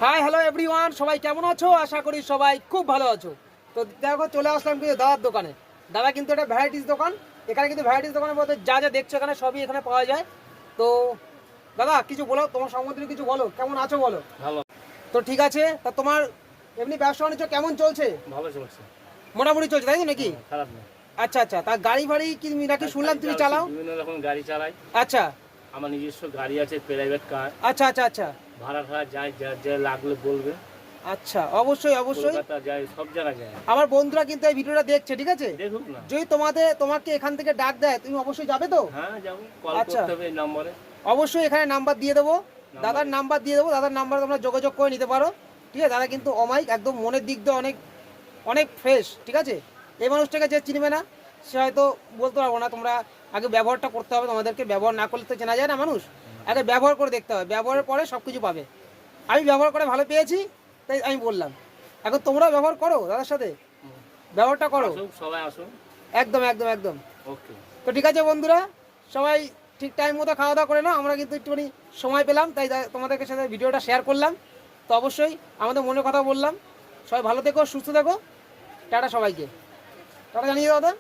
Hi hello everyone, সবাই কেমন আছো? আশা করি সবাই খুব ভালো আছো। তো দেখো চলে আসলাম কিন্তু দাদার দোকানে। দাদা কিন্তু এটা ভ্যারাইটিস দোকান। এখানে কিন্তু ভ্যারাইটিস দোকানের মধ্যে যা যা দেখছো এখানে সবই এখানে পাওয়া যায়। তো দাদা কিছু বলো, তোমার সম্বন্ধে কিছু বলো, কেমন আছো বলো। ভালো। তো ঠিক আছে, তা তোমার এমনি ব্যবসা বাণিজ্য কেমন চলছে? ভালো চলছে, মোটামুটি চলছে তাই তো নাকি? খারাপ না। আচ্ছা আচ্ছা, তা গাড়ি ফাড়ি কি নাকি শুনলাম তুমি চালাও? বিভিন্ন রকম গাড়ি চালাই। আচ্ছা আমার নিজস্ব গাড়ি আছে, প্রাইভেট কার। আচ্ছা আচ্ছা আচ্ছা ভাড়া ভাড়া যায়, যা যা লাগলে বলবে। আচ্ছা, অবশ্যই অবশ্যই। কলকাতা যায়, সব জায়গায় যায়। আমার বন্ধুরা কিন্তু এই ভিডিওটা দেখছে, ঠিক আছে? দেখুক না। যদি তোমাকে এখান থেকে ডাক দেয় তুমি অবশ্যই যাবে তো? হ্যাঁ যাবো, কল আচ্ছা। করতে হবে এই নম্বরে। অবশ্যই এখানে নাম্বার দিয়ে দেবো, দাদার নাম্বার দিয়ে দেবো, দাদার নাম্বার তোমরা যোগাযোগ করে নিতে পারো। ঠিক আছে, দাদা কিন্তু অমায়িক, একদম মনের দিক দিয়ে অনেক অনেক ফ্রেশ, ঠিক আছে? এই মানুষটাকে যে চিনবে না সে হয়তো বলতে পারবো না। তোমরা আগে ব্যবহারটা করতে হবে, তোমাদেরকে ব্যবহার না করলে তো চেনা যায় না মানুষ। আগে ব্যবহার করে দেখতে হবে, ব্যবহারের পরে সব কিছু পাবে। আমি ব্যবহার করে ভালো পেয়েছি তাই আমি বললাম। এখন তোমরাও ব্যবহার করো, দাদার সাথে ব্যবহারটা করো। আসুন, সবাই আসুন। একদম একদম একদম। ওকে। তো ঠিক আছে বন্ধুরা, সবাই ঠিক টাইম মতো খাওয়া দাওয়া করে নাও। আমরা কিন্তু একটুখানি সময় পেলাম তাই তোমাদের সাথে ভিডিওটা শেয়ার করলাম। তো অবশ্যই আমাদের মনের কথা বললাম। সবাই ভালো থেকো, সুস্থ থেকো। টাটা সবাইকে, টাটা জানিয়ে দাও দাদা।